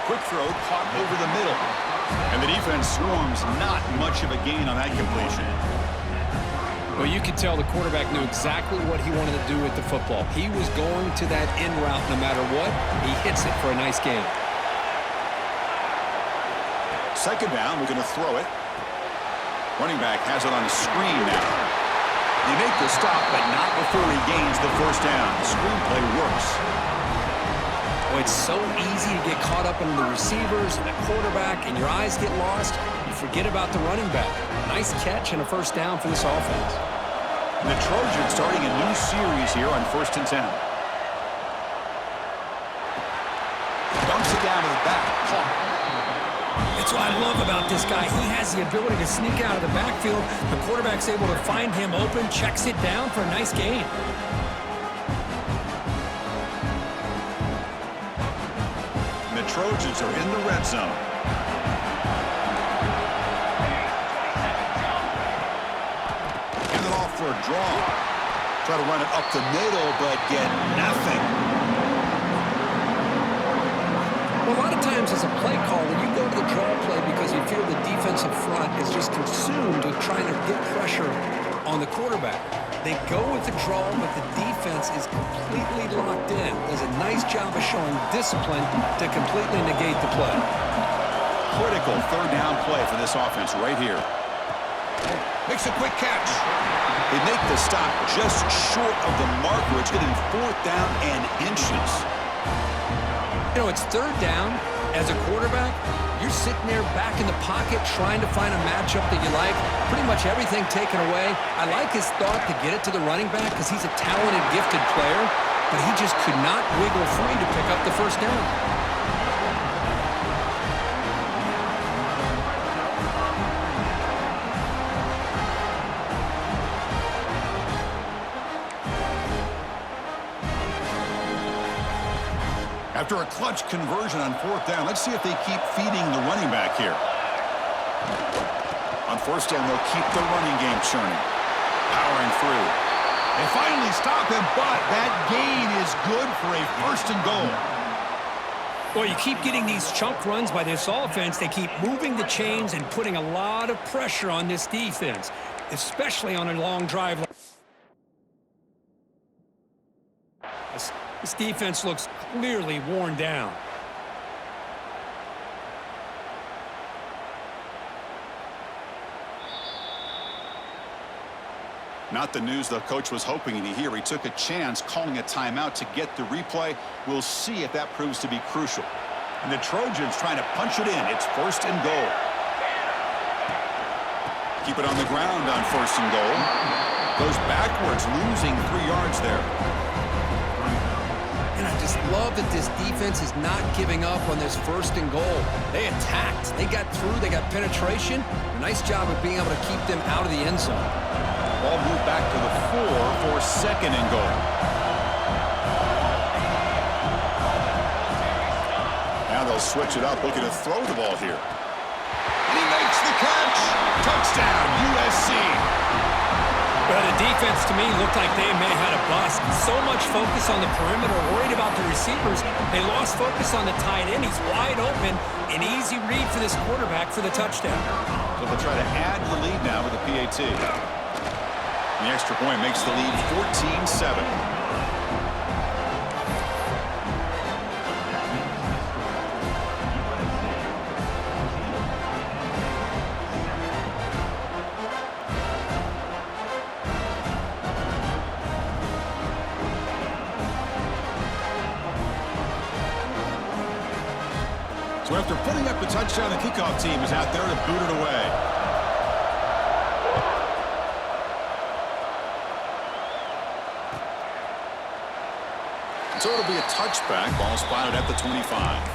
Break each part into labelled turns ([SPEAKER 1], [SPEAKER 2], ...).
[SPEAKER 1] Quick throw caught over the middle. And the defense swarms, not much of a gain on that completion.
[SPEAKER 2] Well, you could tell the quarterback knew exactly what he wanted to do with the football. He was going to that in route no matter what. He hits it for a nice gain.
[SPEAKER 1] Second down, we're going to throw it. Running back has it on the screen now. They make the stop, but not before he gains the first down. The screenplay works.
[SPEAKER 2] Oh, it's so easy to get caught up in the receivers and the quarterback, and your eyes get lost. You forget about the running back. Nice catch and a first down for this offense.
[SPEAKER 1] And the Trojans starting a new series here on 1st and 10. Dumps it down to the back. Caught.
[SPEAKER 2] That's what I love about this guy. He has the ability to sneak out of the backfield. The quarterback's able to find him open, checks it down for a nice gain.
[SPEAKER 1] And the Trojans are in the red zone. Hand it off for a draw. Try to run it up the middle, but get nothing.
[SPEAKER 2] Well, a lot of times as a play caller, you go to the draw play because you feel the defensive front is just consumed with trying to get pressure on the quarterback. They go with the draw, but the defense is completely locked in. Does a nice job of showing discipline to completely negate the play.
[SPEAKER 1] Critical third down play for this offense right here. Makes a quick catch. They make the stop just short of the marker. It's getting 4th down and inches.
[SPEAKER 2] You know, it's 3rd down. As a quarterback, you're sitting there back in the pocket trying to find a matchup that you like. Pretty much everything taken away. I like his thought to get it to the running back because he's a talented, gifted player, but he just could not wiggle free to pick up the first down.
[SPEAKER 1] After a clutch conversion on 4th down, let's see if they keep feeding the running back here. On 1st down, they'll keep the running game churning. Powering through. They finally stop him, but that gain is good for a 1st and goal.
[SPEAKER 2] Well, you keep getting these chunk runs by this offense. They keep moving the chains and putting a lot of pressure on this defense, especially on a long drive. This defense looks clearly worn down.
[SPEAKER 1] Not the news the coach was hoping to hear. He took a chance calling a timeout to get the replay. We'll see if that proves to be crucial. And the Trojans trying to punch it in. It's 1st and goal. Keep it on the ground on 1st and goal. Goes backwards, losing 3 yards there.
[SPEAKER 2] And I just love that this defense is not giving up on this 1st and goal. They attacked. They got through. They got penetration. A nice job of being able to keep them out of the end zone.
[SPEAKER 1] Ball moved back to the 4 for 2nd and goal. Now they'll switch it up, looking to throw the ball here. And he makes the catch. Touchdown, USC.
[SPEAKER 2] Well, the defense, to me, looked like they may have had a bust. So much focus on the perimeter, worried about the receivers. They lost focus on the tight end. He's wide open. An easy read for this quarterback for the touchdown.
[SPEAKER 1] So they'll try to add the lead now with the PAT. The extra point makes the lead 14-7. So after putting up the touchdown, the kickoff team is out there to boot it away. So it'll be a touchback. Ball spotted at the 25.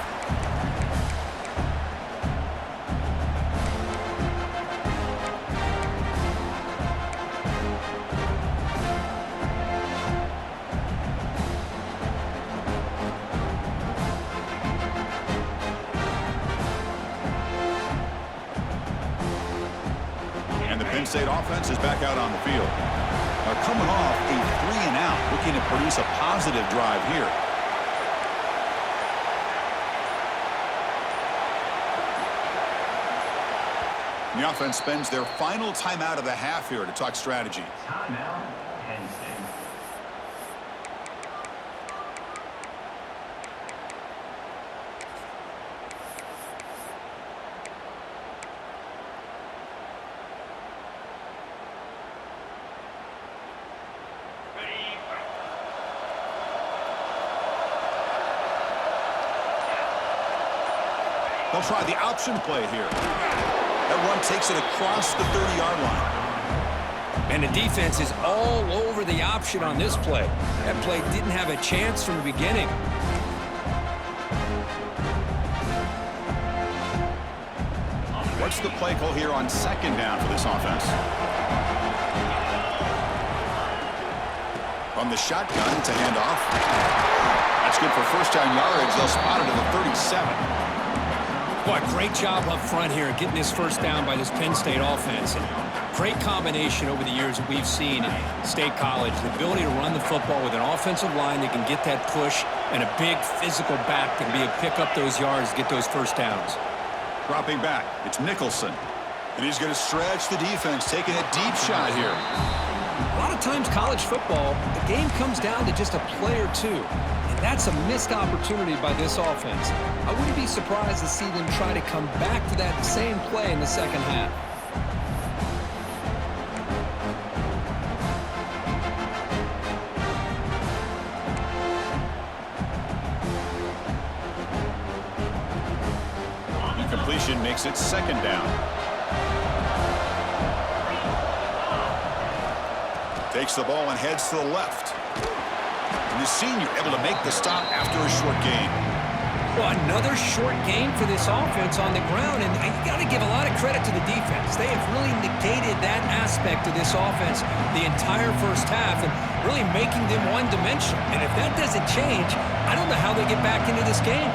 [SPEAKER 1] And the Penn State offense is back out on the field. Coming off a 3-and-out, looking to produce a positive drive here. And the offense spends their final timeout of the half here to talk strategy.
[SPEAKER 3] Timeout, Penn State.
[SPEAKER 1] They'll try the option play here. That one takes it across the 30-yard line.
[SPEAKER 2] And the defense is all over the option on this play. That play didn't have a chance from the beginning.
[SPEAKER 1] What's the play call here on second down for this offense? From the shotgun to hand off. That's good for first down yardage. They'll spot it at the 37.
[SPEAKER 2] Boy, great job up front here getting this first down by this Penn State offense. And great combination over the years that we've seen in State College. The ability to run the football with an offensive line that can get that push and a big physical back that can be able to pick up those yards to get those first downs.
[SPEAKER 1] Dropping back, it's Nicholson. And he's going to stretch the defense, taking a deep shot here.
[SPEAKER 2] A lot of times college football, the game comes down to just a play or two. And that's a missed opportunity by this offense. I wouldn't be surprised to see them try to come back to that same play in the second half.
[SPEAKER 1] Incompletion makes it second down. Takes the ball and heads to the left. And the senior able to make the stop after a short gain.
[SPEAKER 2] Well, another short gain for this offense on the ground, and you got to give a lot of credit to the defense. They have really negated that aspect of this offense the entire first half and really making them one-dimensional. And if that doesn't change, I don't know how they get back into this game.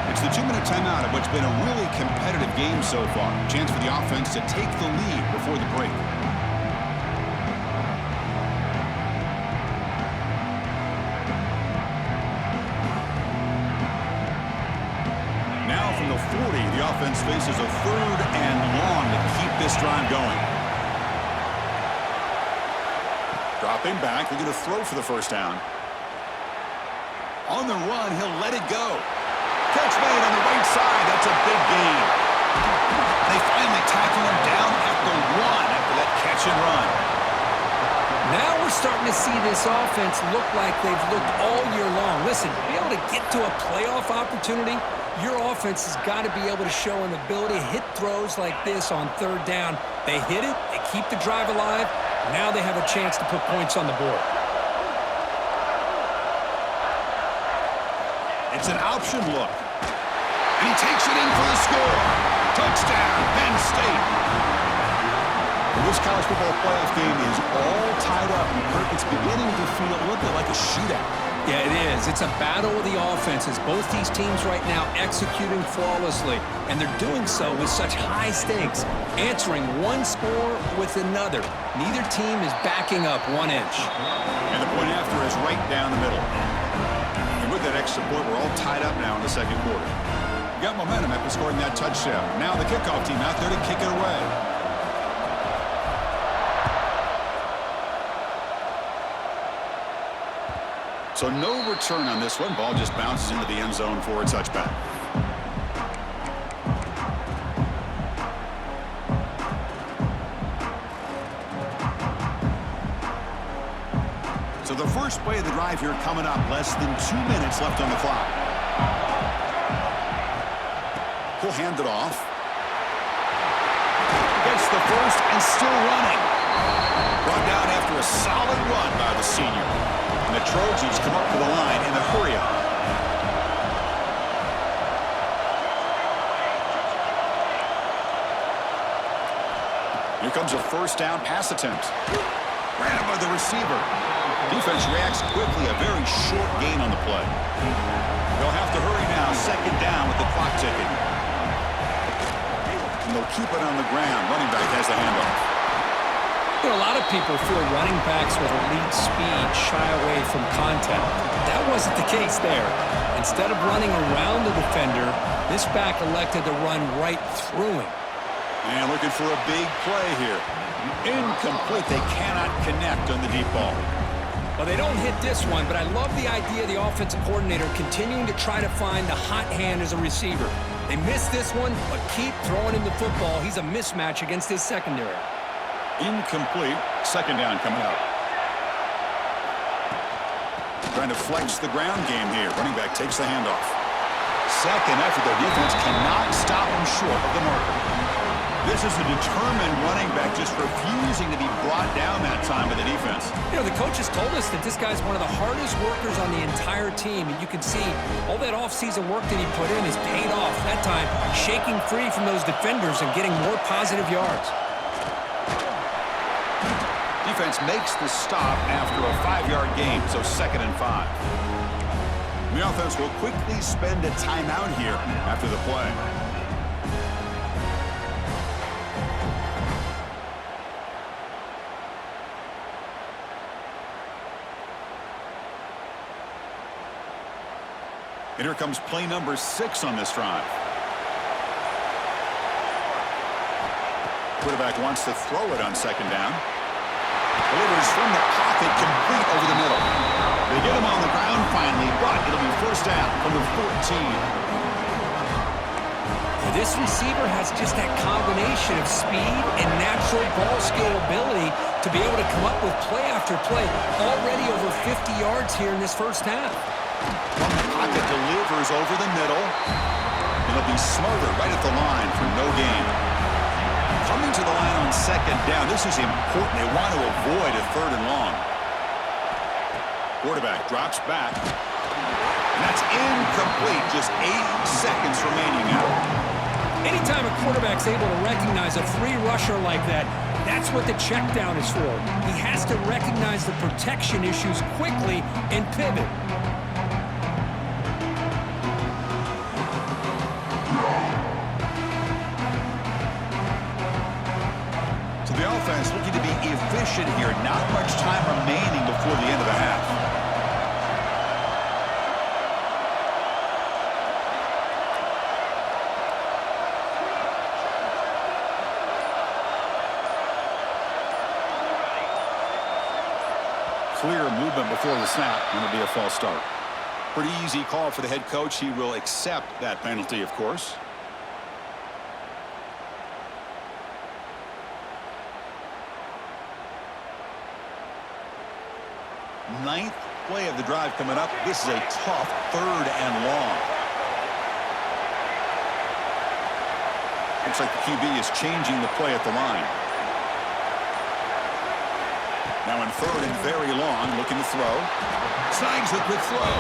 [SPEAKER 1] It's the 2-minute timeout of what's been a really competitive game so far. Chance for the offense to take the lead before the break. Now from the 40, the offense faces a third and long to keep this drive going. Dropping back, they're going to throw for the first down. On the run, he'll let it go. Catch made on the right side. That's a big gain. They finally tackle him down at the 1 after that catch and run.
[SPEAKER 2] Now we're starting to see this offense look like they've looked all year long. Listen, to be able to get to a playoff opportunity, your offense has got to be able to show an ability to hit throws like this on third down. They hit it, they keep the drive alive. Now they have a chance to put points on the board.
[SPEAKER 1] It's an option look. And he takes it in for the score. Touchdown, Penn State. Well, this college football playoff game is all tied up. And Kirk, it's beginning to feel a little bit like a shootout.
[SPEAKER 2] Yeah, it is. It's a battle of the offenses. Both these teams right now executing flawlessly, and they're doing so with such high stakes, answering one score with another. Neither team is backing up 1 inch.
[SPEAKER 1] And the point after is right down the middle. And with that extra point, we're all tied up now in the second quarter. We got momentum after scoring that touchdown. Now the kickoff team out there to kick it away. So no return on this one. Ball just bounces into the end zone for a touchback. So the first play of the drive here coming up. Less than 2 minutes left on the clock. He'll hand it off. Gets the first and still running. Brought down after a solid run by the senior. And the Trojans come up to the line in the hurry-up. Here comes a first down pass attempt. Ran it by the receiver. Defense reacts quickly. A very short gain on the play. They'll have to hurry now. Second down with the clock ticking. And they'll keep it on the ground. Running back has the handoff.
[SPEAKER 2] You know, a lot of people feel running backs with elite speed shy away from contact. That wasn't the case there. Instead of running around the defender, this back elected to run right through him.
[SPEAKER 1] And looking for a big play here. Incomplete. They cannot connect on the deep ball.
[SPEAKER 2] Well, they don't hit this one, but I love the idea of the offensive coordinator continuing to try to find the hot hand as a receiver. They missed this one, but keep throwing him the football. He's a mismatch against his secondary.
[SPEAKER 1] Incomplete. Second down coming up. Trying to flex the ground game here. Running back takes the handoff. Second effort. Their defense cannot stop him short of the marker. This is a determined running back just refusing to be brought down that time by the defense.
[SPEAKER 2] You know, the coaches told us that this guy's one of the hardest workers on the entire team, and you can see all that offseason work that he put in has paid off. That time, shaking free from those defenders and getting more positive yards.
[SPEAKER 1] Defense makes the stop after a 5-yard gain, so 2nd and 5. The offense will quickly spend a timeout here after the play. And here comes play number 6 on this drive. Quarterback wants to throw it on 2nd down. Delivers from the pocket, complete over the middle. They get him on the ground finally, but it'll be 1st down from the 14.
[SPEAKER 2] This receiver has just that combination of speed and natural ball skill ability to be able to come up with play after play. Already over 50 yards here in this first half.
[SPEAKER 1] From the pocket, delivers over the middle. It'll be smothered right at the line for no gain. Coming to the line on 2nd down. This is important. They want to avoid a 3rd and long. Quarterback drops back. And that's incomplete. Just 8 seconds remaining now.
[SPEAKER 2] Anytime a quarterback's able to recognize a free rusher like that, that's what the check down is for. He has to recognize the protection issues quickly and pivot.
[SPEAKER 1] So the offense looking to be efficient here. Not much time remaining before the end of the half. Clear movement before the snap, and it'll be a false start. Pretty easy call for the head coach. He will accept that penalty, of course. Ninth play of the drive coming up. This is a tough 3rd and long. Looks like the QB is changing the play at the line. Now in 3rd and very long, looking to throw. Snags the quick throw.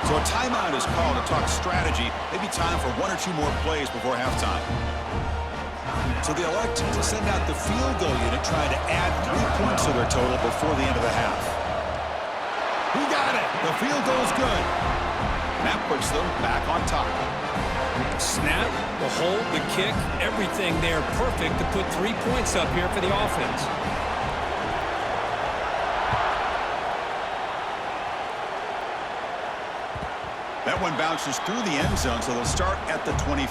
[SPEAKER 1] So a timeout is called to talk strategy. Maybe time for 1 or 2 more plays before halftime. So they elect to send out the field goal unit, trying to add 3 points to their total before the end of the half. He got it. The field goal's good. And that puts them back on top.
[SPEAKER 2] Snap, the hold, the kick, everything there perfect to put 3 points up here for the offense.
[SPEAKER 1] That one bounces through the end zone, so they'll start at the 25.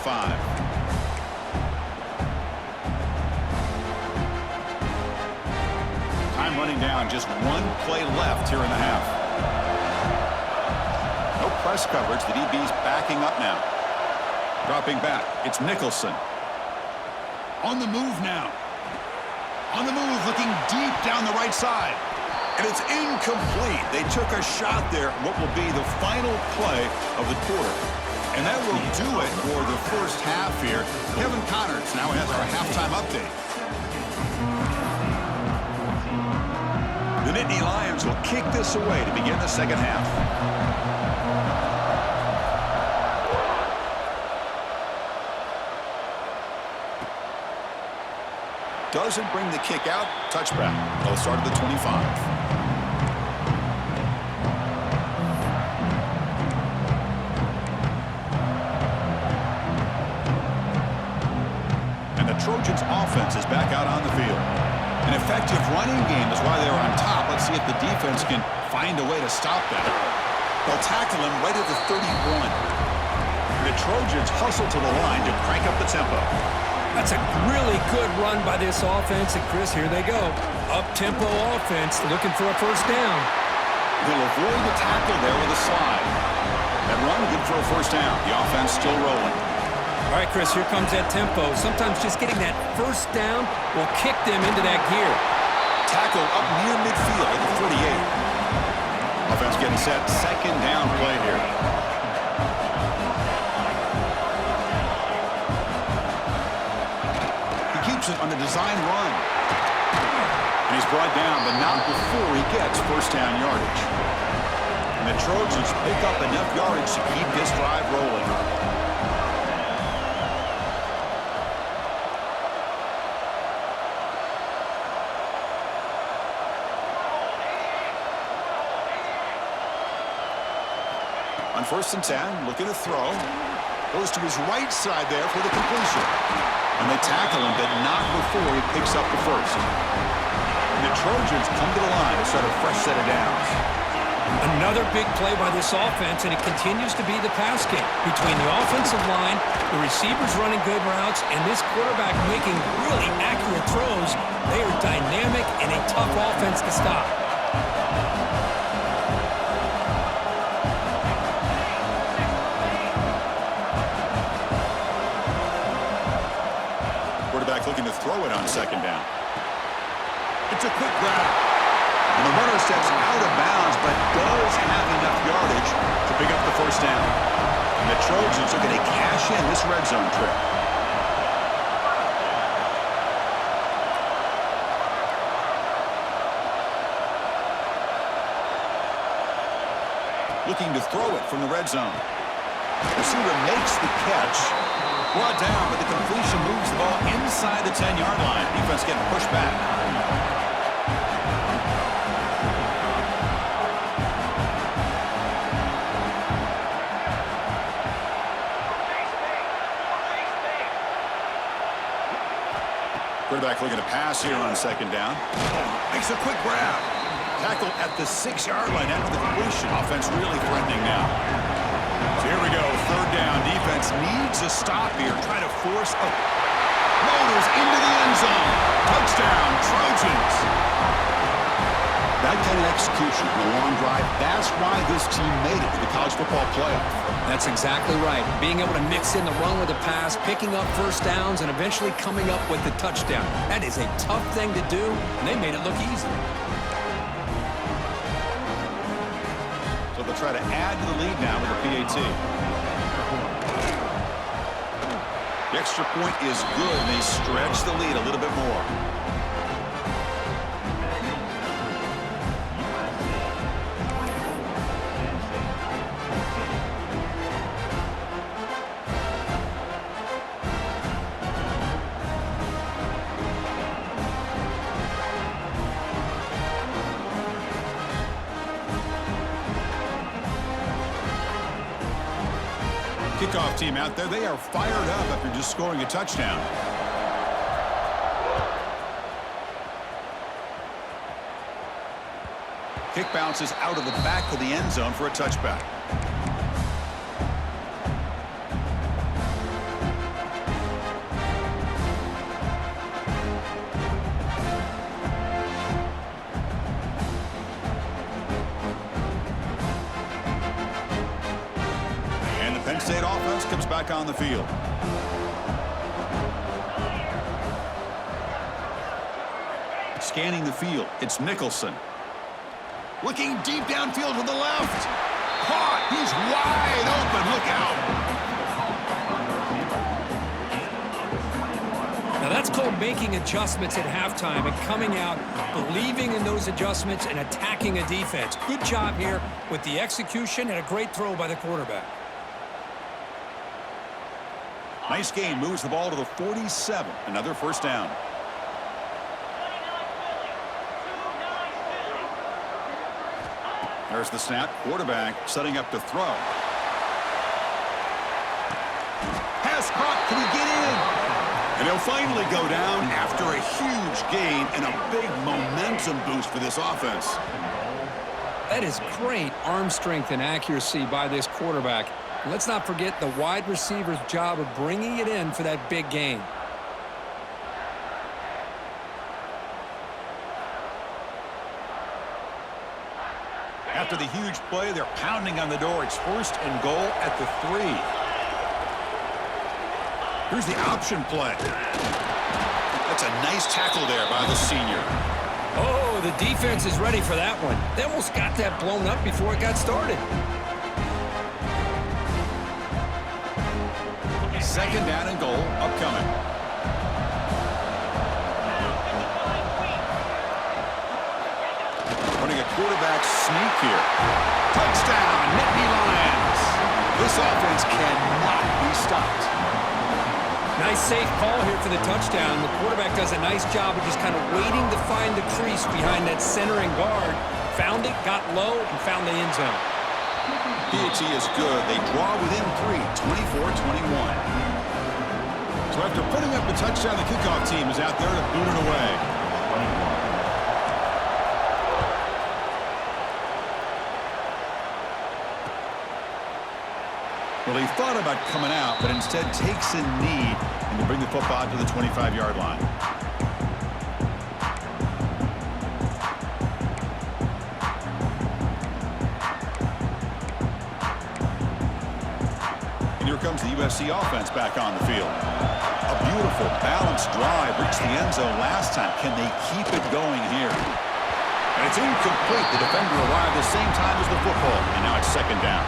[SPEAKER 1] Time running down, just 1 play left here in the half. No press coverage. The DB's backing up now. Dropping back. It's Nicholson. On the move now. On the move, looking deep down the right side. And it's incomplete. They took a shot there, what will be the final play of the quarter. And that will do it for the first half here. Kevin Connors now has our halftime update. The Nittany Lions will kick this away to begin the second half. Doesn't bring the kick out. Touchback. They'll start at the 25. Trojans offense is back out on the field. An effective running game is why they're on top. Let's see if the defense can find a way to stop that. They'll tackle him right at the 31. The Trojans hustle to the line to crank up the tempo.
[SPEAKER 2] That's a really good run by this offense. And, Chris, here they go. Up-tempo offense looking for a first down.
[SPEAKER 1] They'll avoid the tackle there with a slide. That run good for a first down. The offense still rolling.
[SPEAKER 2] All right, Chris, here comes that tempo. Sometimes just getting that first down will kick them into that gear.
[SPEAKER 1] Tackle up near midfield at the 48. Offense getting set. Second down play here. He keeps it on the design run. And he's brought down, but not before he gets first down yardage. And the Trojans pick up enough yardage to keep this drive rolling. On 1st and 10, looking to throw. Goes to his right side there for the completion. And they tackle him, but not before he picks up the first. And the Trojans come to the line to start a fresh set of downs.
[SPEAKER 2] Another big play by this offense, and it continues to be the pass game. Between the offensive line, the receivers running good routes, and this quarterback making really accurate throws, they are dynamic and a tough offense to stop.
[SPEAKER 1] Quarterback looking to throw it on second down. It's a quick grab. And the runner steps out of bounds, but does have enough yardage to pick up the first down. And the Trojans are going to cash in this red zone trip. Looking to throw it from the red zone. Receiver makes the catch. Brought down, but the completion moves the ball inside the 10-yard line. Defense getting pushed back. Quarterback looking to pass here on second down. Makes a quick grab. Tackle at the 6-yard line after the completion. Offense really threatening now. So here we go. Third down. Defense needs a stop here. Trying to force a Motors into the end zone. Touchdown, Trojans. That kind of execution in a long drive, that's why this team made it to the college football playoff.
[SPEAKER 2] That's exactly right. Being able to mix in the run with the pass, picking up first downs, and eventually coming up with the touchdown. That is a tough thing to do, and they made it look easy.
[SPEAKER 1] So they'll try to add to the lead now with the PAT. The extra point is good, and they stretch the lead a little bit more. Kickoff team out there, they are fired up after just scoring a touchdown. Kick bounces out of the back of the end zone for a touchback. Penn State offense comes back on the field. Scanning the field, it's Nicholson. Looking deep downfield to the left. Caught, he's wide open, look out.
[SPEAKER 2] Now that's called making adjustments at halftime and coming out, believing in those adjustments and attacking a defense. Good job here with the execution and a great throw by the quarterback.
[SPEAKER 1] Nice gain, moves the ball to the 47. Another first down. There's the snap. Quarterback setting up to throw. Pass caught. Can he get in? And he'll finally go down after a huge gain and a big momentum boost for this offense.
[SPEAKER 2] That is great arm strength and accuracy by this quarterback. Let's not forget the wide receiver's job of bringing it in for that big gain.
[SPEAKER 1] after the huge play, they're pounding on the door. It's 1st and goal at the 3. Here's the option play. That's a nice tackle there by the senior.
[SPEAKER 2] Oh, the defense is ready for that one. They almost got that blown up before it got started.
[SPEAKER 1] 2nd down and goal upcoming. Running a quarterback sneak here. Touchdown, Nittany Lions. This offense cannot be stopped.
[SPEAKER 2] Nice safe call here for the touchdown. The quarterback does a nice job of just kind of waiting to find the crease behind that center and guard. Found it, got low, and found the end zone.
[SPEAKER 1] PAT is good. They draw within 3, 24-21. So after putting up the touchdown, the kickoff team is out there to boot it away.
[SPEAKER 3] 21.
[SPEAKER 1] Well, he thought about coming out, but instead takes a knee and to bring the football to the 25-yard line. And here comes the USC offense back on the field. A beautiful, balanced drive reached the end zone last time. Can they keep it going here? And it's incomplete. The defender arrived the same time as the football, and now it's 2nd down.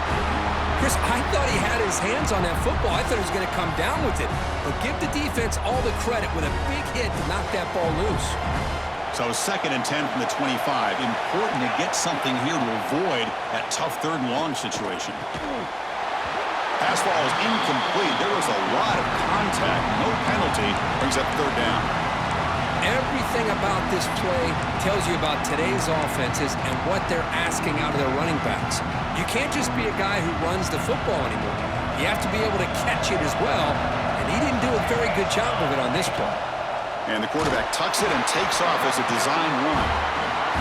[SPEAKER 2] Chris, I thought he had his hands on that football. I thought he was going to come down with it. But give the defense all the credit with a big hit to knock that ball loose.
[SPEAKER 1] So 2nd and 10 from the 25. Important to get something here to avoid that tough 3rd and long situation. Pass ball is incomplete. There was a lot of contact. No penalty. Brings up 3rd down.
[SPEAKER 2] Everything about this play tells you about today's offenses and what they're asking out of their running backs. You can't just be a guy who runs the football anymore. You have to be able to catch it as well, and he didn't do a very good job of it on this play.
[SPEAKER 1] And the quarterback tucks it and takes off as a design run.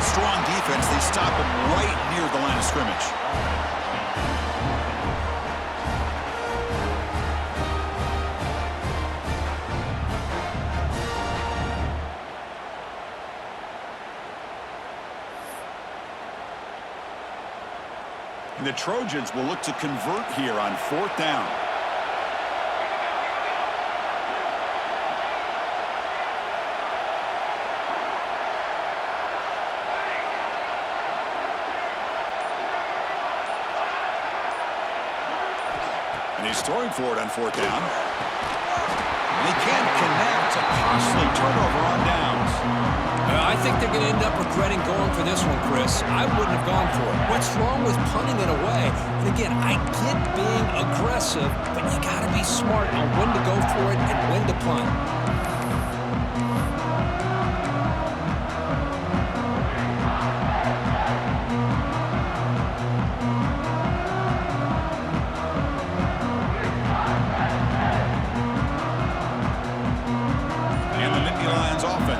[SPEAKER 1] Strong defense. They stop him right near the line of scrimmage. And the Trojans will look to convert here on 4th down. And he's throwing for it on 4th down. And he can't connect. A costly turnover on downs.
[SPEAKER 2] I think they're going to end up regretting going for this one, Chris. I wouldn't have gone for it. What's wrong with punting it away? And again, I get being aggressive, but you got to be smart on when to go for it and when to punt.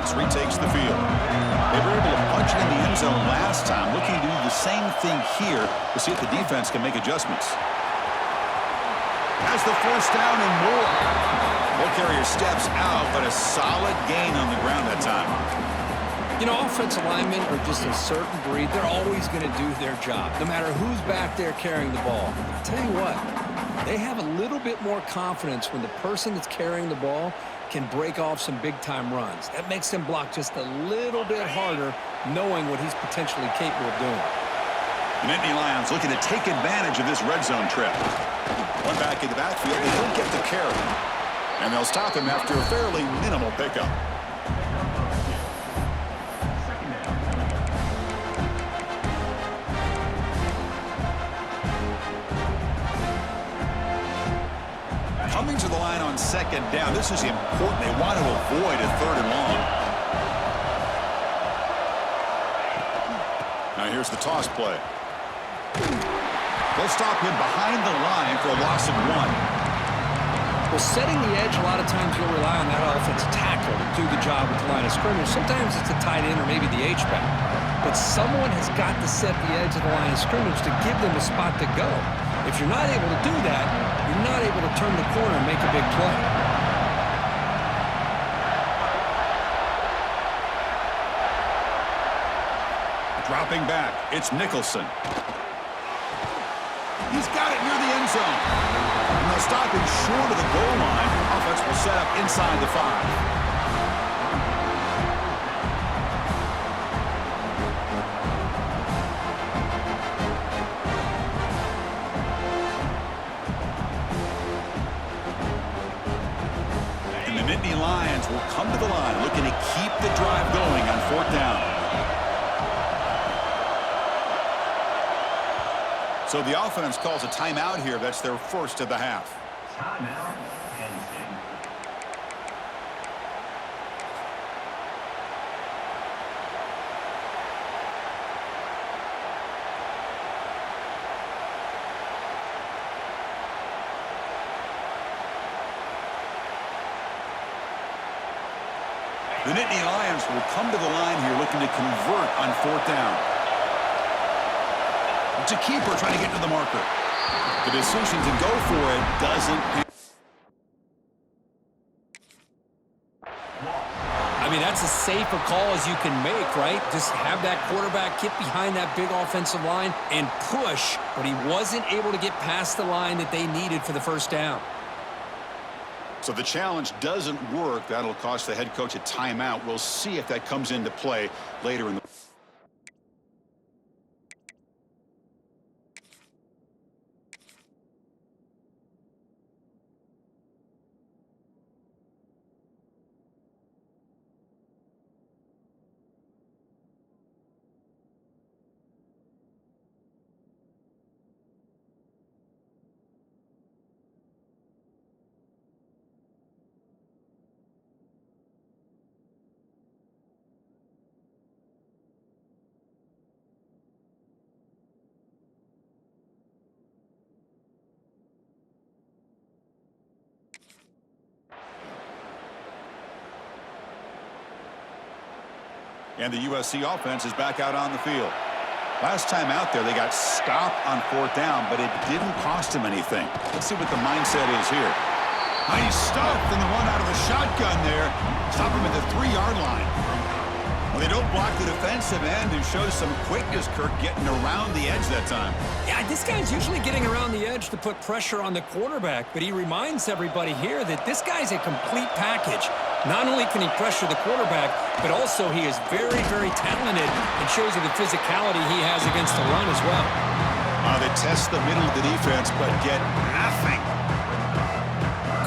[SPEAKER 1] Retakes the field. They were able to punch it in the end zone last time, looking to do the same thing here to see if the defense can make adjustments. Has the 1st down and more. Ball carrier steps out, but a solid gain on the ground that time.
[SPEAKER 2] You know, offensive linemen are just a certain breed. They're always going to do their job, no matter who's back there carrying the ball. I'll tell you what, they have a little bit more confidence when the person that's carrying the ball can break off some big-time runs. That makes them block just a little bit harder, knowing what he's potentially capable of doing.
[SPEAKER 1] The Nittany Lions looking to take advantage of this red zone trip. One back in the backfield, they don't get the carry. And they'll stop him after a fairly minimal pickup. Coming to the line on 2nd down. This is important. They want to avoid a 3rd and long. Now here's the toss play. They'll stop him behind the line for a loss of 1.
[SPEAKER 2] Well, setting the edge, a lot of times you'll rely on that offensive tackle to do the job at the line of scrimmage. Sometimes it's a tight end or maybe the H-back. But someone has got to set the edge of the line of scrimmage to give them a spot to go. If you're not able to do that, you're not able to turn the corner and make a big play.
[SPEAKER 1] Dropping back, it's Nicholson. He's got it near the end zone. And they'll stop him short of the goal line. Offense will set up inside the 5. Nittany Lions will come to the line looking to keep the drive going on 4th down. So the offense calls a timeout here. That's their first of the half.
[SPEAKER 3] Timeout, Penn State.
[SPEAKER 1] The Nittany Lions will come to the line here looking to convert on 4th down. It's a keeper trying to get to the marker. The decision to go for it doesn't.
[SPEAKER 2] I mean, that's as safe a call as you can make, right? Just have that quarterback get behind that big offensive line and push, but he wasn't able to get past the line that they needed for the first down.
[SPEAKER 1] So the challenge doesn't work. That'll cost the head coach a timeout. We'll see if that comes into play later in the. And the USC offense is back out on the field. Last time out there, they got stopped on 4th down, but it didn't cost them anything. Let's see what the mindset is here. Nice stuff in the run out of the shotgun there. Stop him at the 3-yard line. Well, they don't block the defensive end and shows some quickness, Kirk, getting around the edge that time.
[SPEAKER 2] Yeah, this guy's usually getting around the edge to put pressure on the quarterback, but he reminds everybody here that this guy's a complete package. Not only can he pressure the quarterback, but also he is very, very talented and shows you the physicality he has against the run as well.
[SPEAKER 1] They test the middle of the defense, but get nothing.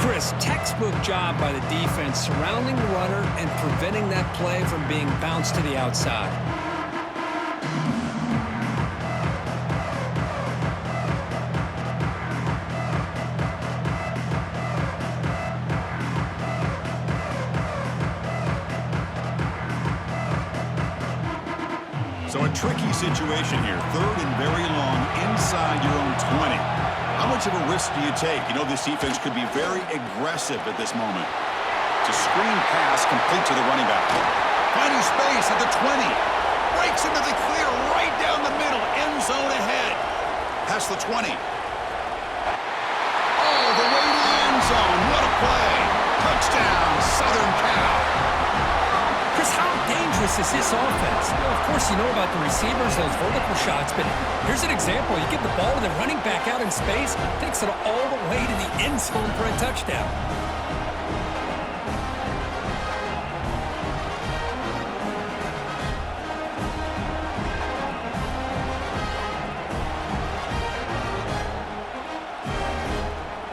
[SPEAKER 2] Chris, textbook job by the defense surrounding the runner and preventing that play from being bounced to the outside.
[SPEAKER 1] So a tricky situation here. 3rd and very long inside your own 20. How much of a risk do you take? You know this defense could be very aggressive at this moment. It's a screen pass complete to the running back. Finding space at the 20. Breaks into the clear right down the middle. End zone ahead. Past the 20. All the way to the end zone. What a play. Touchdown, Southern Cal.
[SPEAKER 2] Chris, how dangerous is this offense? Well, of course, you know about the receivers, those vertical shots, but here's an example. You get the ball to the running back out in space, takes it all the way to the end zone for a touchdown.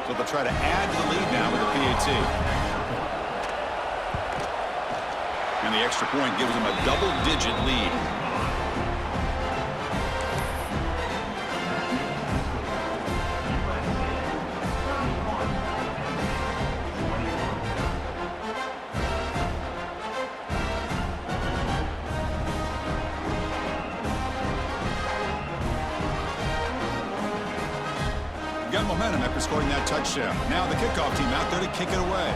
[SPEAKER 1] So they'll try to add to the lead now with the PAT. And the extra point gives them a double-digit lead. Got momentum after scoring that touchdown. Now the kickoff team out there to kick it away.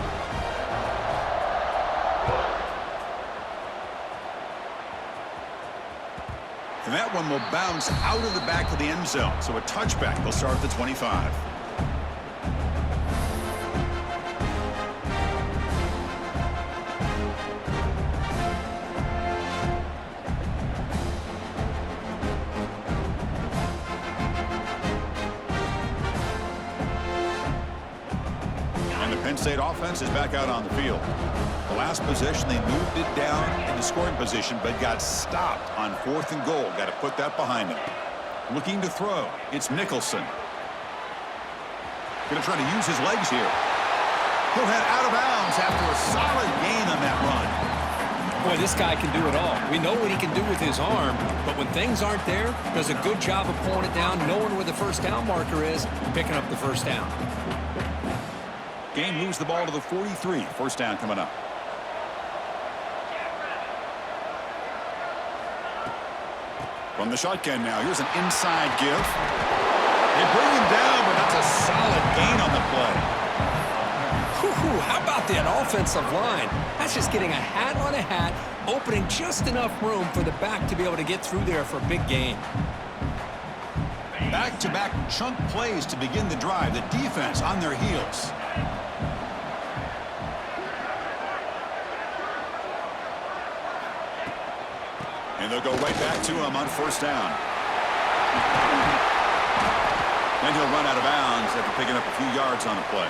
[SPEAKER 1] And that one will bounce out of the back of the end zone. So a touchback. They'll start at the 25. And the Penn State offense is back out on the field. The last possession, they moved it down into scoring position, but got stopped on 4th and goal. Got to put that behind them. Looking to throw. It's Nicholson. Going to try to use his legs here. He'll head out of bounds after a solid gain on that run.
[SPEAKER 2] Boy, this guy can do it all. We know what he can do with his arm, but when things aren't there, does a good job of pulling it down, knowing where the first down marker is, picking up the first down.
[SPEAKER 1] Game moves the ball to the 43. First down coming up. From the shotgun now, here's an inside give. They bring him down, but that's a solid gain on the play.
[SPEAKER 2] How about that offensive line? That's just getting a hat on a hat, opening just enough room for the back to be able to get through there for a big gain.
[SPEAKER 1] Back-to-back chunk plays to begin the drive. The defense on their heels. And they'll go right back to him on first down. Then he'll run out of bounds after picking up a few yards on the play.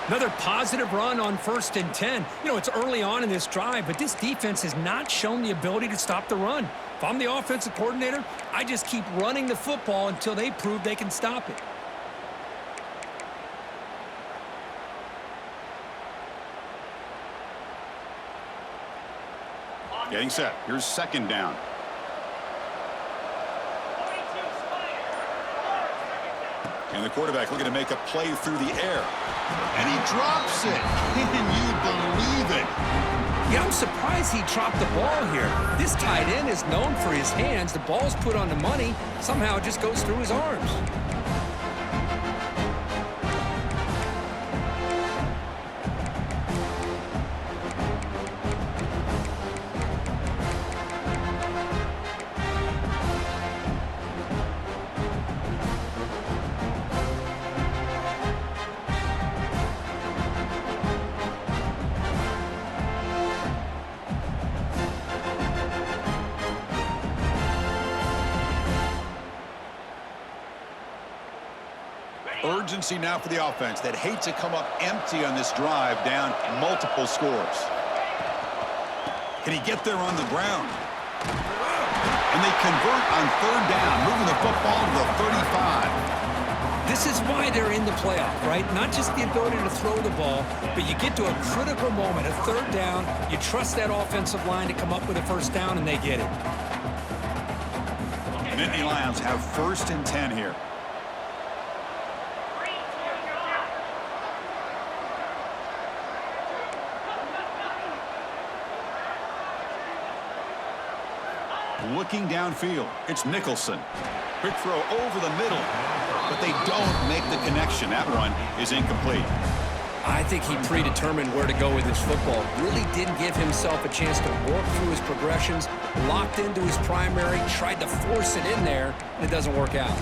[SPEAKER 2] Another positive run on 1st and 10. You know, it's early on in this drive, but this defense has not shown the ability to stop the run. If I'm the offensive coordinator, I just keep running the football until they prove they can stop it.
[SPEAKER 1] Getting set. Here's second down. And the quarterback looking to make a play through the air. And he drops it. Can you believe it?
[SPEAKER 2] Yeah, I'm surprised he dropped the ball here. This tight end is known for his hands. The ball's put on the money. Somehow it just goes through his arms.
[SPEAKER 1] Urgency now for the offense that hate to come up empty on this drive, down multiple scores. Can he get there on the ground? And they convert on 3rd down, moving the football to the 35.
[SPEAKER 2] This is why they're in the playoff, right? Not just the ability to throw the ball, but you get to a critical moment, a 3rd down, you trust that offensive line to come up with a first down, and they get it.
[SPEAKER 1] Nittany Lions have 1st and 10 here. Looking downfield, it's Nicholson. Quick throw over the middle, but they don't make the connection. That one is incomplete.
[SPEAKER 2] I think he predetermined where to go with his football. Really didn't give himself a chance to work through his progressions, locked into his primary, tried to force it in there, and it doesn't work out.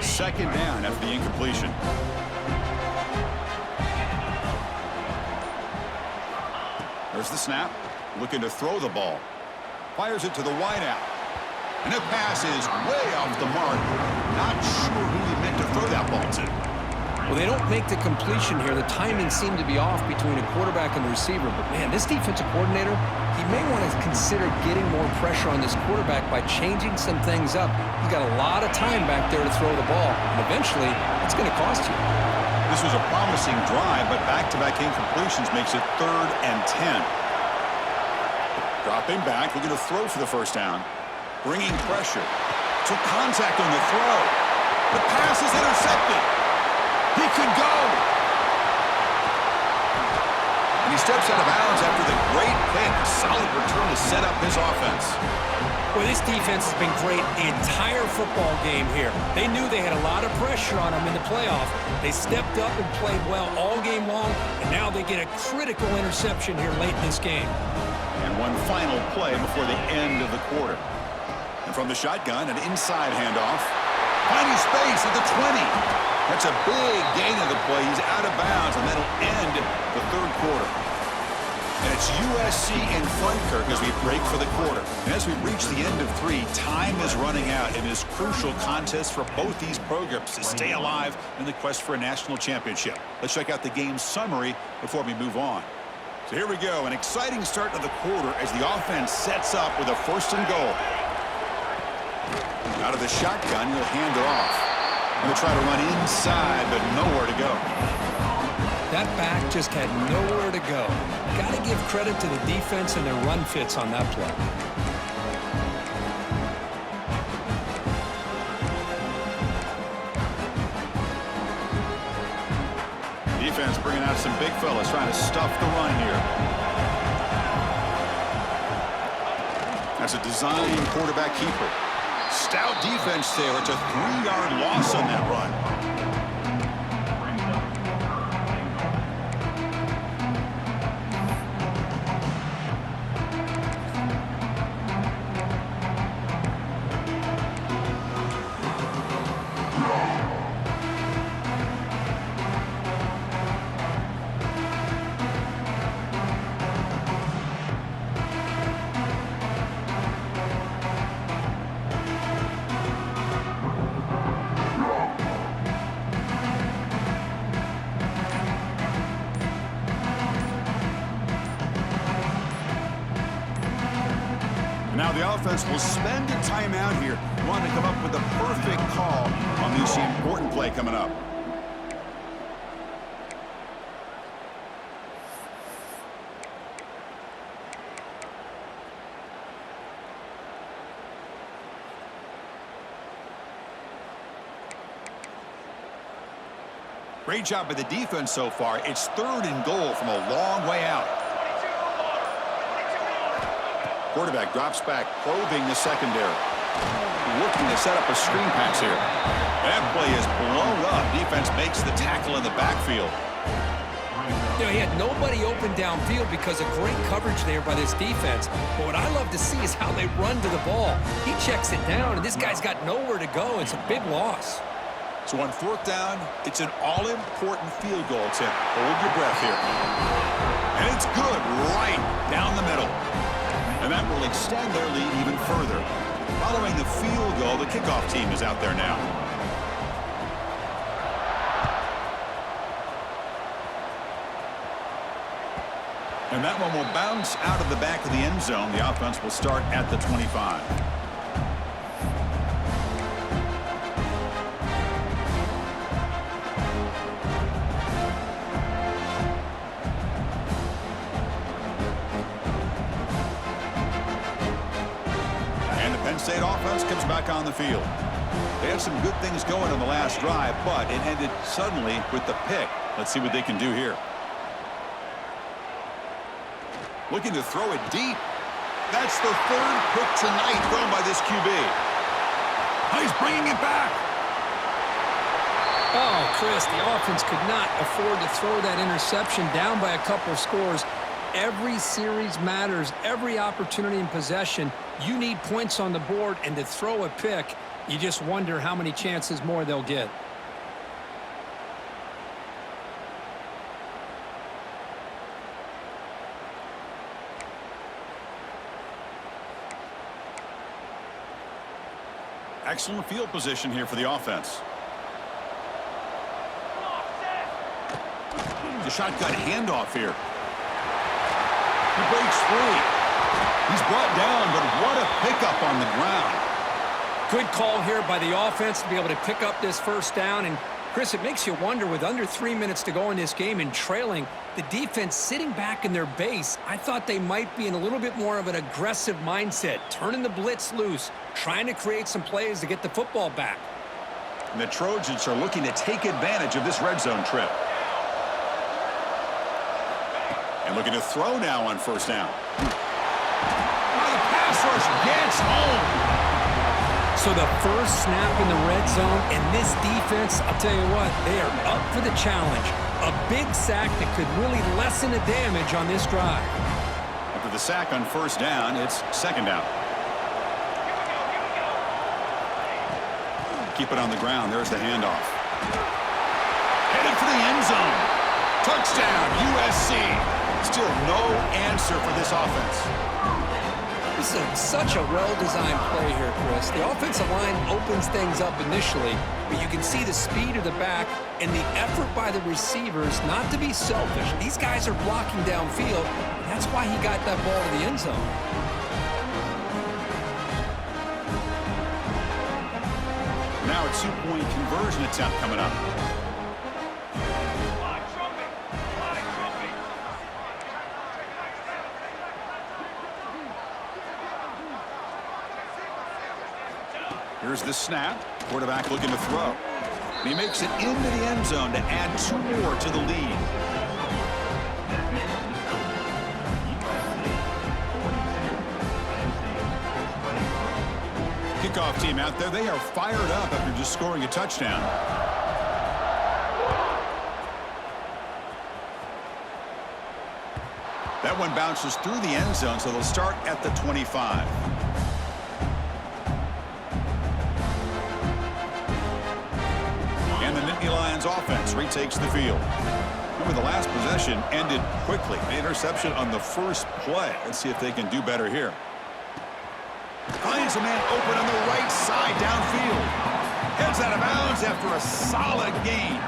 [SPEAKER 1] Second down after the incompletion. There's the snap. Looking to throw the ball. Fires it to the wideout. And the pass is way off the mark. Not sure who he meant to throw that ball to.
[SPEAKER 2] Well, they don't make the completion here. The timing seemed to be off between a quarterback and the receiver. But, man, this defensive coordinator, he may want to consider getting more pressure on this quarterback by changing some things up. He's got a lot of time back there to throw the ball. And eventually, it's going to cost you.
[SPEAKER 1] This was a promising drive, but back-to-back incompletions makes it 3rd and 10. Dropping back, looking to throw for the first down. Bringing pressure. Took contact on the throw. The pass is intercepted. He could go. And he steps out of bounds after the great pick. A solid return to set up his offense.
[SPEAKER 2] Well, this defense has been great the entire football game here. They knew they had a lot of pressure on them in the playoff. They stepped up and played well all game long, and now they get a critical interception here late in this game.
[SPEAKER 1] And one final play before the end of the quarter. And from the shotgun, an inside handoff. Finding space at the 20. That's a big gain of the play. He's out of bounds, and that'll end the third quarter. And it's USC in front, Kirk, as we break for the quarter. And as we reach the end of 3, time is running out in this crucial contest for both these programs to stay alive in the quest for a national championship. Let's check out the game summary before we move on. So here we go, an exciting start to the quarter as the offense sets up with a 1st and goal. Out of the shotgun, he'll hand it off. He'll try to run inside, but nowhere to go.
[SPEAKER 2] That back just had nowhere to go. Got to give credit to the defense and their run fits on that play.
[SPEAKER 1] Defense bringing out some big fellas trying to stuff the run here. That's a design quarterback keeper. Stout defense there. It's a 3-yard loss on that run. Now the offense will spend a timeout here. Want to come up with the perfect call on this important play coming up. Great job by the defense so far. It's 3rd and goal from a long way out. Quarterback drops back, probing the secondary. Looking to set up a screen pass here. That play is blown up. Defense makes the tackle in the backfield.
[SPEAKER 2] You know, he had nobody open downfield because of great coverage there by this defense. But what I love to see is how they run to the ball. He checks it down, and this guy's got nowhere to go. It's a big loss.
[SPEAKER 1] So on 4th down, it's an all-important field goal attempt. Hold your breath here. And it's good right down the middle. And that will extend their lead even further. Following the field goal, the kickoff team is out there now. And that one will bounce out of the back of the end zone. The offense will start at the 25. State offense comes back on the field. They had some good things going on the last drive, but it ended suddenly with the pick. Let's see what they can do here. Looking to throw it deep. That's the 3rd pick tonight thrown by this QB. He's bringing it back.
[SPEAKER 2] Oh, Chris, the offense could not afford to throw that interception down by a couple of scores. Every series matters. Every opportunity in possession, you need points on the board, and to throw a pick, you just wonder how many chances more they'll get.
[SPEAKER 1] Excellent field position here for the offense. The shotgun handoff here. He breaks free. He's brought down, but what a pickup on the ground.
[SPEAKER 2] Good call here by the offense to be able to pick up this 1st down. And, Chris, it makes you wonder, with under 3 minutes to go in this game and trailing, the defense sitting back in their base, I thought they might be in a little bit more of an aggressive mindset, turning the blitz loose, trying to create some plays to get the football back.
[SPEAKER 1] And the Trojans are looking to take advantage of this red zone trip. And looking to throw now on 1st down. Oh, the pass rush gets home.
[SPEAKER 2] So the first snap in the red zone, and this defense, I'll tell you what, they are up for the challenge. A big sack that could really lessen the damage on this drive.
[SPEAKER 1] After the sack on 1st down, it's 2nd down. Keep it on the ground. There's the handoff. Headed for the end zone. Touchdown, USC. Still no answer for this offense.
[SPEAKER 2] This is such a well-designed play here, Chris. The offensive line opens things up initially, but you can see the speed of the back and the effort by the receivers not to be selfish. These guys are blocking downfield. That's why he got that ball to the end zone.
[SPEAKER 1] Now a two-point conversion attempt coming up. Here's the snap. Quarterback looking to throw. He makes it into the end zone to add 2 more to the lead. Kickoff team out there. They are fired up after just scoring a touchdown. That one bounces through the end zone, so they'll start at the 25. And the Nittany Lions offense retakes the field. Remember, the last possession ended quickly. An interception on the first play. Let's see if they can do better here. Finds a man open on the right side downfield. Heads out of bounds after a solid gain.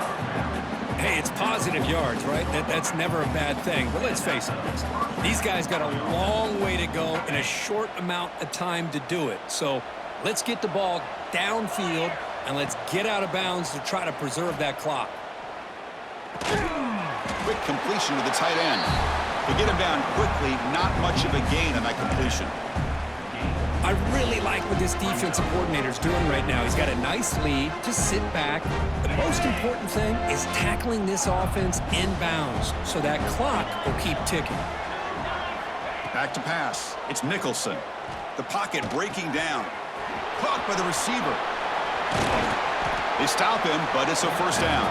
[SPEAKER 2] Hey, it's positive yards, right? That's never a bad thing. But let's face it, these guys got a long way to go in a short amount of time to do it. So let's get the ball downfield, and let's get out of bounds to try to preserve that clock.
[SPEAKER 1] Quick completion to the tight end. To get him down quickly, not much of a gain on that completion.
[SPEAKER 2] I really like what this defensive coordinator's doing right now. He's got a nice lead. Just sit back. The most important thing is tackling this offense inbounds so that clock will keep ticking.
[SPEAKER 1] Back to pass. It's Nicholson. The pocket breaking down. Caught by the receiver. They stop him, but it's a first down.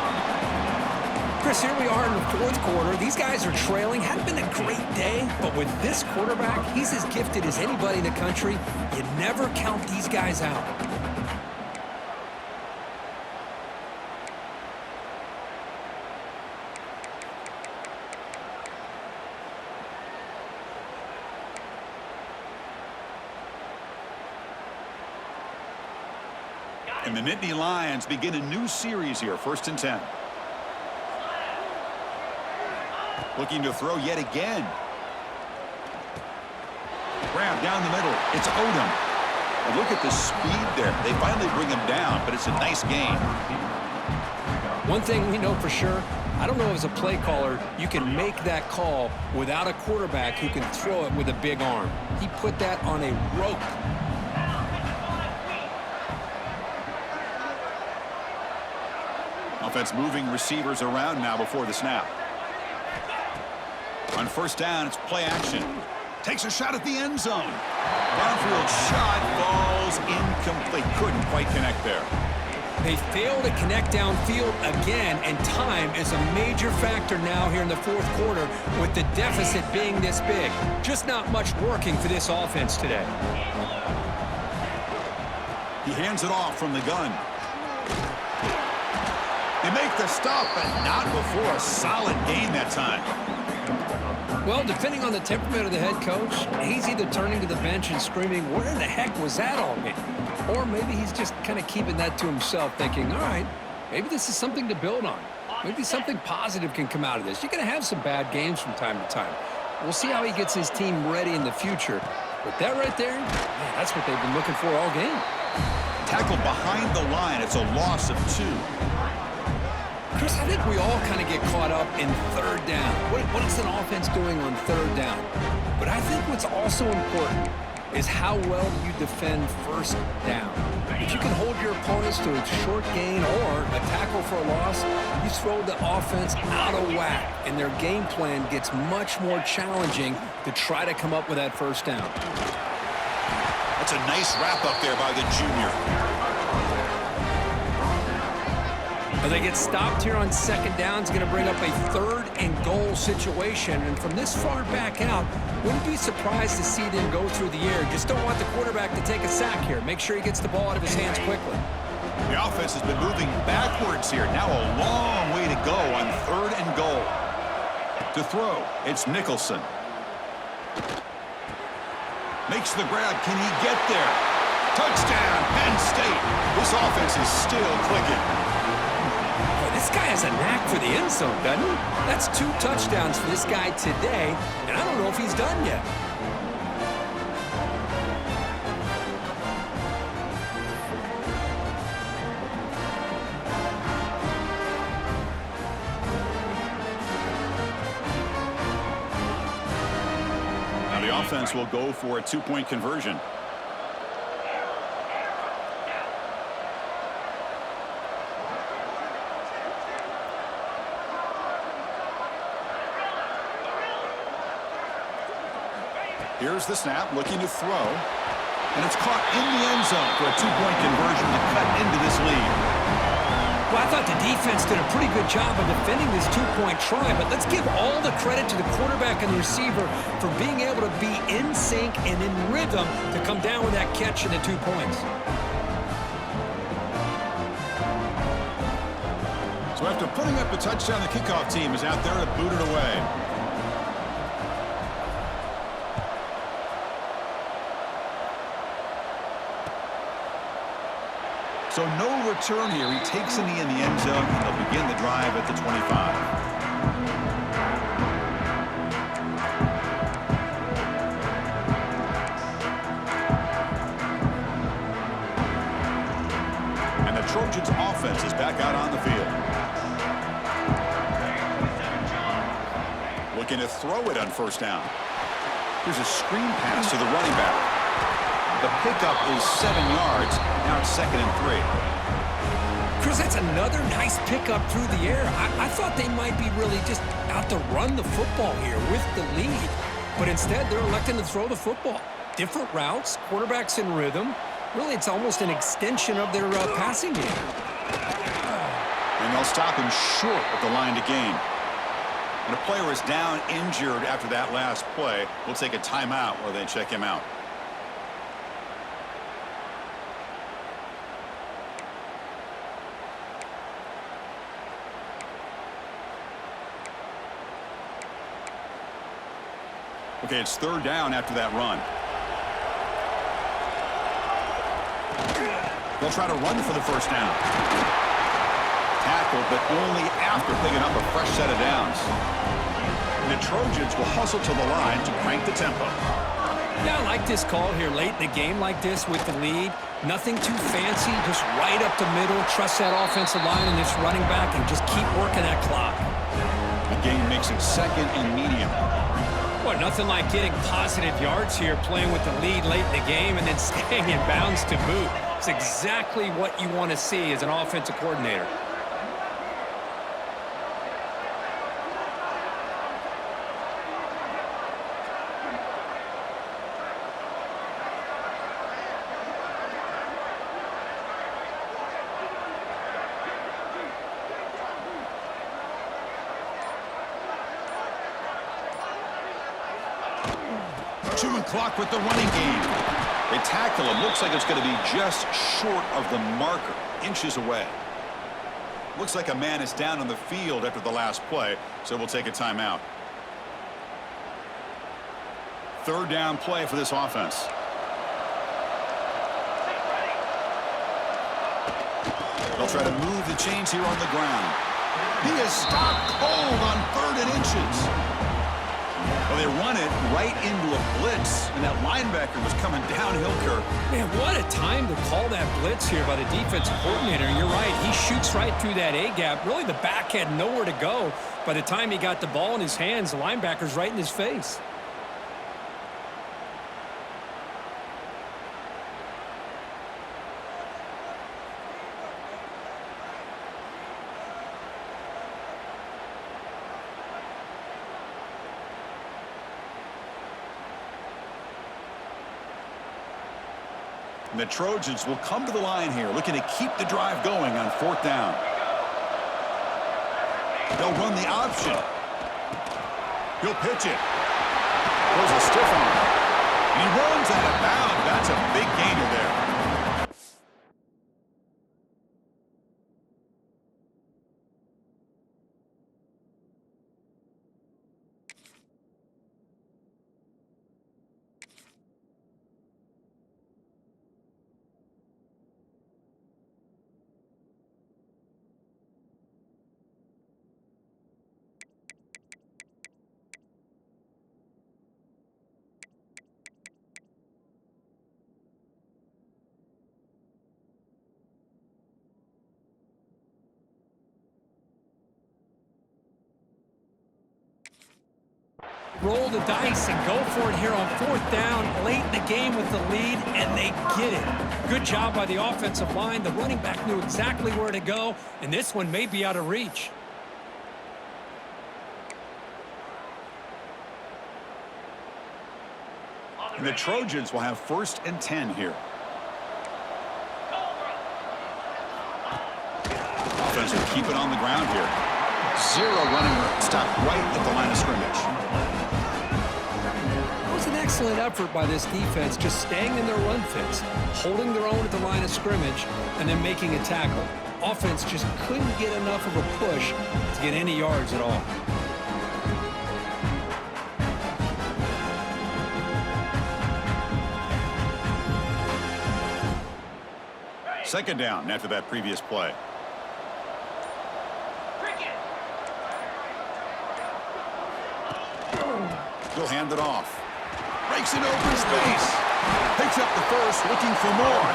[SPEAKER 2] Chris, here we are in the fourth quarter. These guys are trailing. Hadn't been a great day, but with this quarterback, he's as gifted as anybody in the country. You never count these guys out.
[SPEAKER 1] And the Nittany Lions begin a new series here, 1st and 10. Looking to throw yet again. Grab down the middle. It's Odom. And look at the speed there. They finally bring him down, but it's a nice gain.
[SPEAKER 2] One thing we know for sure, I don't know as a play caller, you can make that call without a quarterback who can throw it with a big arm. He put that on a rope.
[SPEAKER 1] Offense moving receivers around now before the snap. On 1st down, it's play action. Takes a shot at the end zone. Downfield shot falls incomplete. Couldn't quite connect there.
[SPEAKER 2] They fail to connect downfield again, and time is a major factor now here in the fourth quarter with the deficit being this big. Just not much working for this offense today.
[SPEAKER 1] He hands it off from the gun. They make the stop, but not before a solid gain that time.
[SPEAKER 2] Well, depending on the temperament of the head coach, he's either turning to the bench and screaming, where in the heck was that all game? Or maybe he's just kind of keeping that to himself, thinking, all right, maybe this is something to build on. Maybe something positive can come out of this. You're going to have some bad games from time to time. We'll see how he gets his team ready in the future. But that right there, man, that's what they've been looking for all game.
[SPEAKER 1] Tackled behind the line. It's a loss of 2.
[SPEAKER 2] Chris, I think we all kind of get caught up in 3rd down. What is an offense doing on 3rd down? But I think what's also important is how well you defend 1st down. If you can hold your opponents to a short gain or a tackle for a loss, you throw the offense out of whack, and their game plan gets much more challenging to try to come up with that 1st down.
[SPEAKER 1] That's a nice wrap up there by the junior.
[SPEAKER 2] They get stopped here on 2nd down. It's going to bring up a 3rd and goal situation. And from this far back out, wouldn't be surprised to see them go through the air. Just don't want the quarterback to take a sack here. Make sure he gets the ball out of his hands quickly.
[SPEAKER 1] The offense has been moving backwards here. Now a long way to go on 3rd and goal. To throw, it's Nicholson. Makes the grab. Can he get there? Touchdown, Penn State. This offense is still clicking.
[SPEAKER 2] Boy, this guy has a knack for the end zone, doesn't he? That's 2 touchdowns for this guy today, and I don't know if he's done yet.
[SPEAKER 1] Now the offense will go for a 2-point conversion. Here's the snap, looking to throw. And it's caught in the end zone for a 2-point conversion to cut into this lead.
[SPEAKER 2] Well, I thought the defense did a pretty good job of defending this 2-point try, but let's give all the credit to the quarterback and the receiver for being able to be in sync and in rhythm to come down with that catch and the 2 points.
[SPEAKER 1] So after putting up a touchdown, the kickoff team is out there to boot it away. So no return here. He takes the knee in the end zone, and they'll begin the drive at the 25. And the Trojans' offense is back out on the field. Looking to throw it on 1st down. Here's a screen pass to the running back. The pickup is 7 yards. Now it's 2nd and 3.
[SPEAKER 2] Chris, that's another nice pickup through the air. I thought they might be really just out to run the football here with the lead. But instead, they're electing to throw the football. Different routes, quarterbacks in rhythm. Really, it's almost an extension of their passing game.
[SPEAKER 1] And they'll stop him short of the line to gain. And a player is down injured after that last play. We'll take a timeout while they check him out. Okay, it's 3rd down after that run. They'll try to run for the 1st down. Tackled, but only after picking up a fresh set of downs. And the Trojans will hustle to the line to crank the tempo.
[SPEAKER 2] Yeah, I like this call here late in the game like this with the lead. Nothing too fancy, just right up the middle. Trust that offensive line and this running back and just keep working that clock.
[SPEAKER 1] The game makes it 2nd and medium.
[SPEAKER 2] Well, nothing like getting positive yards here, playing with the lead late in the game and then staying in bounds to boot. It's exactly what you want to see as an offensive coordinator.
[SPEAKER 1] Chewing clock with the running game. They tackle him. Looks like it's going to be just short of the marker, inches away. Looks like a man is down on the field after the last play, so we'll take a timeout. 3rd down play for this offense. They'll try to move the chains here on the ground. He is stopped cold on 3rd and inches. Well, they run it right into a blitz, and that linebacker was coming downhill, Kirk.
[SPEAKER 2] Man, what a time to call that blitz here by the defensive coordinator. You're right. He shoots right through that A-gap. Really, the back had nowhere to go. By the time he got the ball in his hands, the linebacker's right in his face.
[SPEAKER 1] And the Trojans will come to the line here, looking to keep the drive going on 4th down. They'll run the option. He'll pitch it. Goes a stiff arm. And he runs out of bounds. That's a big gainer there.
[SPEAKER 2] roll the dice and go for it here on 4th down, late in the game with the lead, and they get it. Good job by the offensive line. The running back knew exactly where to go, and this one may be out of reach.
[SPEAKER 1] And the Trojans will have 1st and 10 here. Offense will keep it on the ground here. 0 running room. Stop right at the line of scrimmage.
[SPEAKER 2] That was an excellent effort by this defense, just staying in their run fits, holding their own at the line of scrimmage, and then making a tackle. Offense just couldn't get enough of a push to get any yards at all.
[SPEAKER 1] Second down after that previous play. He'll hand it off. Breaks it open space. Picks up the first, looking for more.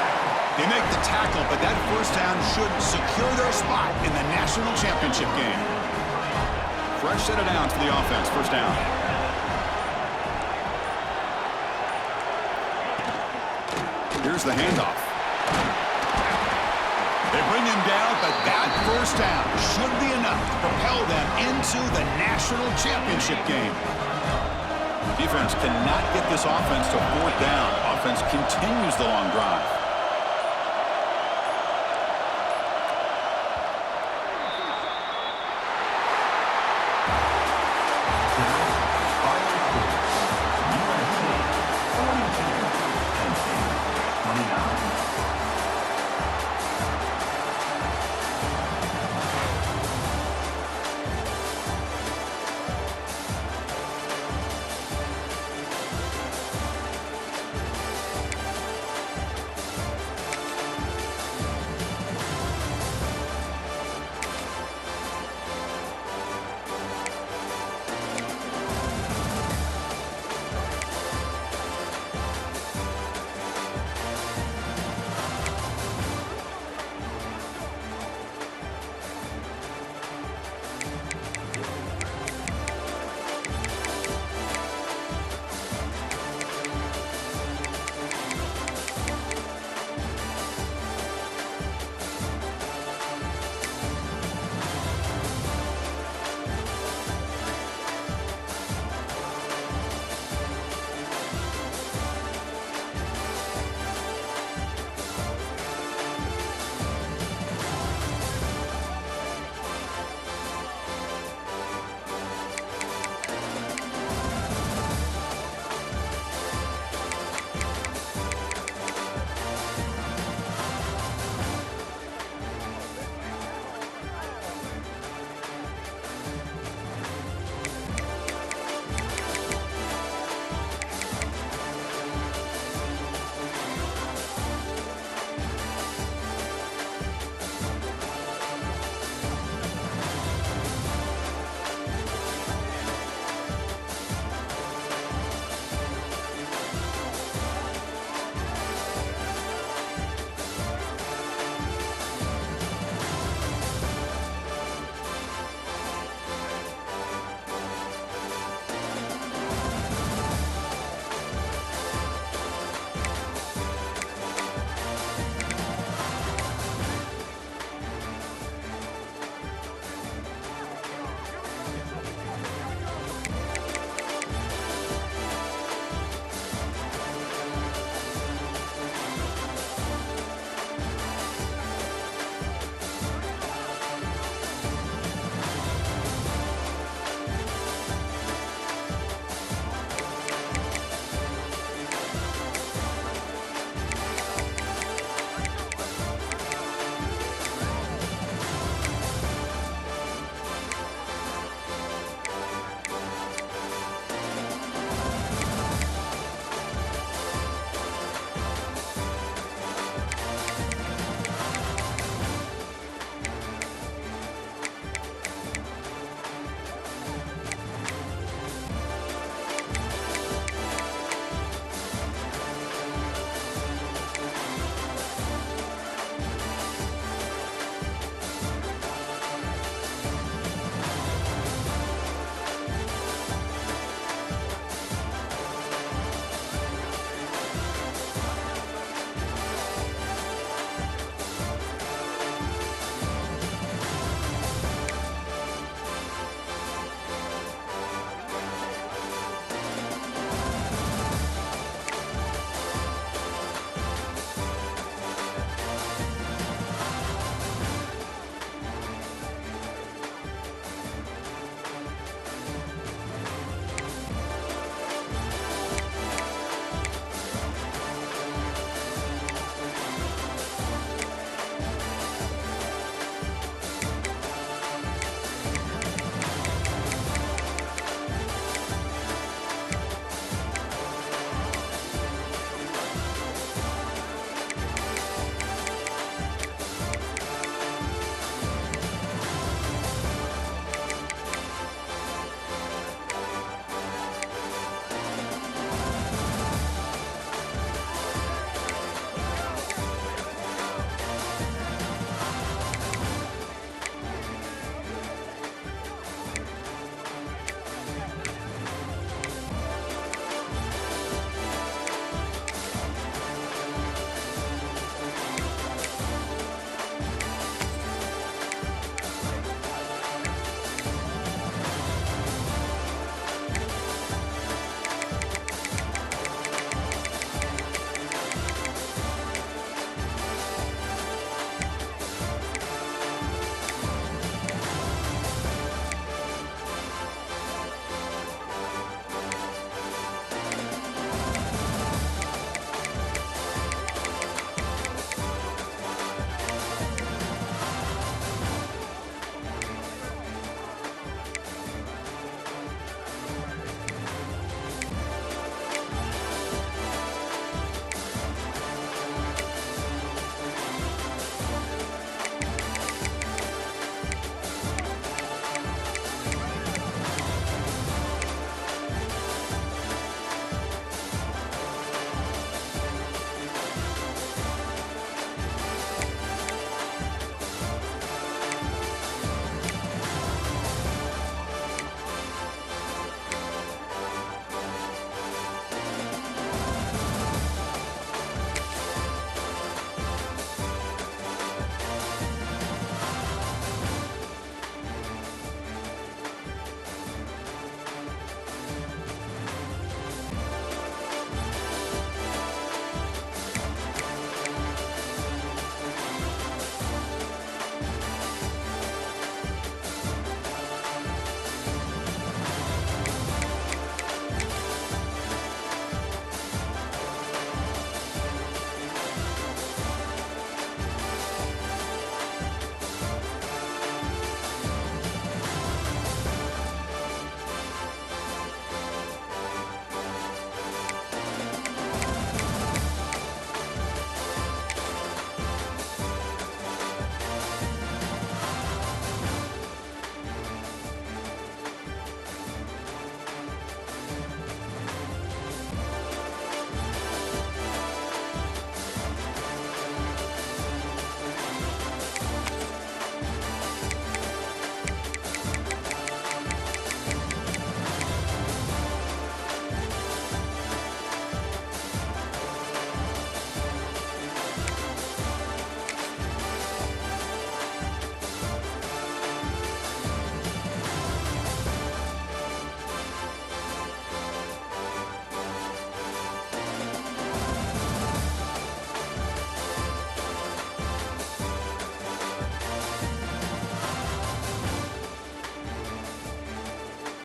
[SPEAKER 1] They make the tackle, but that first down should secure their spot in the national championship game. Fresh set of downs for the offense. First down. Here's the handoff. They bring him down, but that first down should be enough to propel them into the national championship game. Defense cannot get this offense to 4th down. Offense continues the long drive.